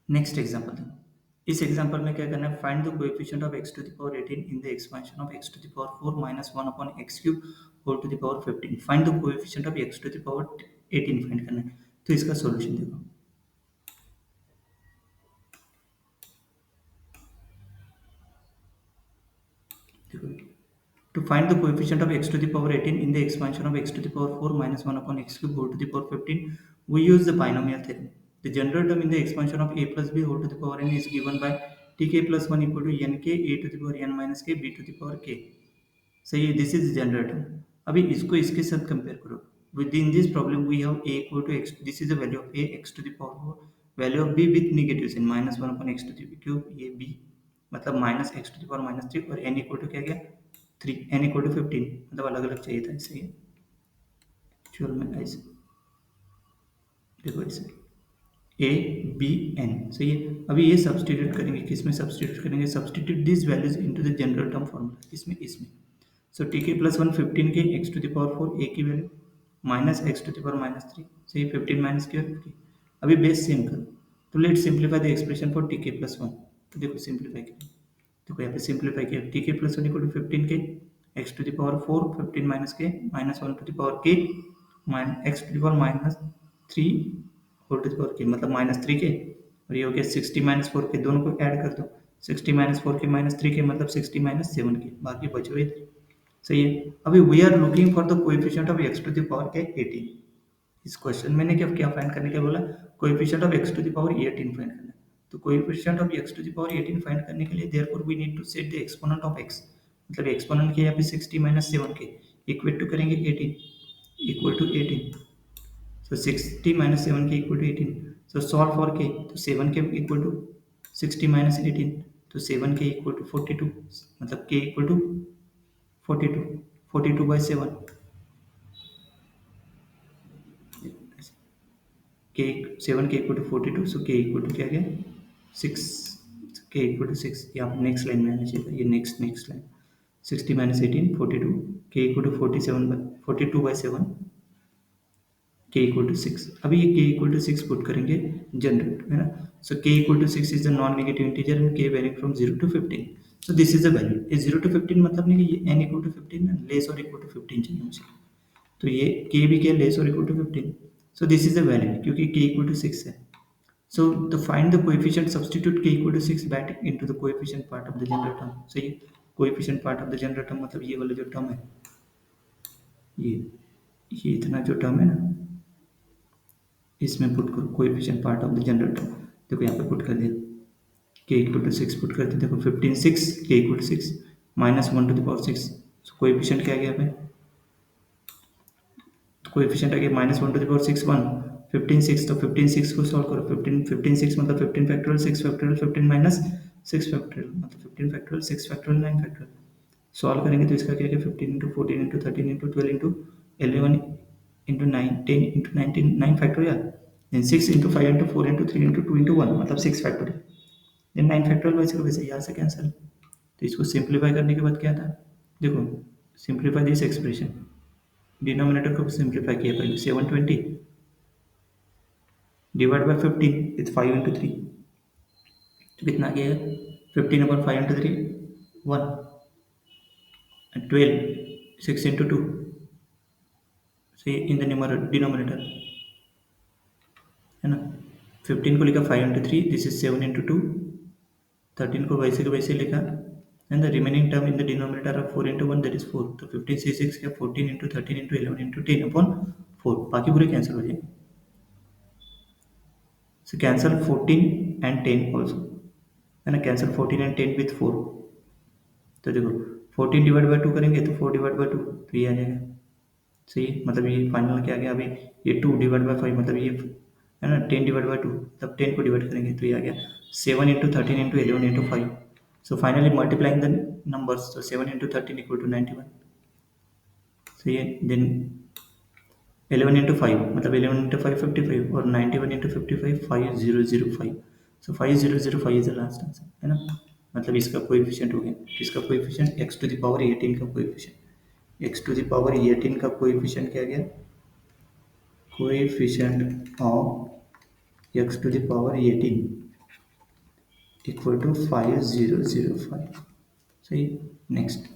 Next example देखो। इस example में क्या करना है, find the coefficient of x to the power 18 in the expansion of x to the power 4 minus 1 upon x cube whole to the power 15। Find the coefficient of x to the power 18 find करना है। तो इसका solution देखो। To find the coefficient of x to the power 18 in the expansion of x to the power 4 minus 1 upon x cube whole to the power 15, we use the binomial theorem. The general term in the expansion of a plus b whole to the power n is given by tk plus 1 equal to nk a to the power n minus k b to the power k. सही है, this is general term. अभी इसको इसके साथ compare करो। With in this problem we have a equal to x, this is the value of a x to the power 4, value of b with negative sign minus 1 upon x to the cube, ये b मतलब minus x to the power minus 3 और n equal to क्या गया 3, n equal to 15, मतलब अलग अलग चाहिए था। ऐसे ही एक्चुअल में ऐसे देखो, ऐसे ए बी एन, सही है। अभी ये सब्सटीट्यूट करेंगे, किसमें सब्सटीट्यूट करेंगे, substitute these values into the general term formula, इसमें so T K plus 1 15 K X to the power 4 A की वैल्यू minus X to the power minus 3, सही, 15 माइनस की और 50। अभी बेस सेम करो, तो let simplify the expression for T K plus 1। तो देखो सिंप्लीफाई करें, देखो यहाँ पे सिंप्लीफाई किया, T K plus 1 equal to 15 K X to the power 4 15 minus K minus 1 to the power K X to the power minus 3 whole to the power K, मतलब minus 3 के, और ये हो गया 60 माइनस 4 के, दोनों को ऐड कर दो, 60 माइनस 4 के माइनस 3 के मतलब 60 माइनस 7 के, बाकी बचे हुए, सही है। अभी we are looking for the coefficient of x to the power K 18। इस क्वेश्चन में ने क्या फाइंड करने के बोला, coefficient of x to the power 18 find करना है। तो coefficient of x to the power 18 find करने के लिए therefore we need to set the exponent of x, मतलब एक्सपोनेंट के यहाँ पे 60 माइनस 7 के इक्वल टू करेंगे 18 equal to 18, so 60 minus 7 k equal to 18, so solve for k, तो 7 k equal to 60 minus 18, तो 7 k equal to 42, मतलब k equal to 42, 42 by 7, k 7 k equal to 42, so k equal to क्या गया 6, k equal to 6, यहाँ next line में आना चाहिए, ये next line 60 minus 18 42, k equal to 47 by 42 by 7, k equal to 6। अभी ये k equal to 6 पुट करेंगे जनरल, है ना। So k equal to 6 is the non negative integer and k varying from 0 to 15, so this is the value. ये 0 to 15 मतलब नहीं कि ये n equal to 15 लेस और इक्वल टू 15 चाहिए मुझे, तो ये k भी क्या लेस और equal to 15, so this is the value क्योंकि k equal to 6 है। So to find the coefficient, substitute k equal to 6 back into the coefficient part of the general term, सही है। coefficient part of the general term मतलब ये वाला जो term है, ये इतना जो टर्म है ना, इसमें पुट करो coefficient part of the general term. देखो यहाँ पे पुट कर दिया, k इक्वल टू 6 पुट करते, देखो 15 6 k equal to 6 minus 1 to the power 6, coefficient क्या आ गया यहाँ पे, कोएफिशिएंट आ गया माइनस 1 टू द पावर 6 1, 15 6, तो 15 6 को सॉल्व करो, 15 6 मतलब 15 फैक्टोरियल 6 फैक्टोरियल 15 माइनस 6 फैक्टोरियल मतलब 15 फैक्टोरियल 6 फैक्टोरियल 9 फैक्टोरियल। सॉल्व करेंगे तो इसका क्या है 15 into 14 into 13 into 12 into 11 into 9 10 into 19 9 factorial, then 6 into 5 into 4 into 3 into 2 into 1 मतलब 6 फैक्टोरियल, देन 9 फैक्टोरियल वैसे को वैसे यहाँ से कैंसिल। तो इसको सिंप्लीफाई करने के बाद क्या था, देखो सिंप्लीफाई दिस एक्सप्रेशन, डिनोमिनेटर को सिंप्लीफाई किया पहले, 720 डिवाइड बाय 15 विथ 5 इंटू 3, तो कितना आ गया 15 अपॉन 5 इंटू 3 1 and 12 6 इंटू 2, सही इन द डिनोमिनेटर, है ना। 15 को लिखा 5 इंटू 3, दिस इज 7 इंटू 2, 13 को वैसे के वैसे लिखा, and the remaining term in the denominator of 4 into 1 that is 4, तो 15 से 6 क्या 14 इंटू 13 इंटू 11 इंटू 10 अपॉन 4, बाकी पूरे कैंसिल हो जाएंगे। So cancel 14 and 10 also, है ना, कैंसिल 14 and 10 with 4, तो देखो 14 डिवाइड बाय 2 करेंगे तो 4 डिवाइड बाय 2, तो ये आ जाएगा, सही है। मतलब ये फाइनल क्या आ गया, अभी ये 2 डिवाइड बाय 5 मतलब ये, है ना, 10 डिवाइड बाय 2, तब 10 को डिवाइड करेंगे तो ये आ गया 7 into 13 into 11 into 5, so finally multiplying the numbers, तो 7 इंटू 13 इक्वल टू 91, सही है। देन 11 इंटू 5 मतलब 11 इंटू 5 55 और 91 into 55 5005, so 5005 is the last answer, है ना। मतलब इसका कोएफिशिएंट हो गया, इसका coefficient x to the power 18 का coefficient, x to the power 18 का कोएफिशिएंट क्या गया, coefficient of x to the power 18 equal to 5005. See next.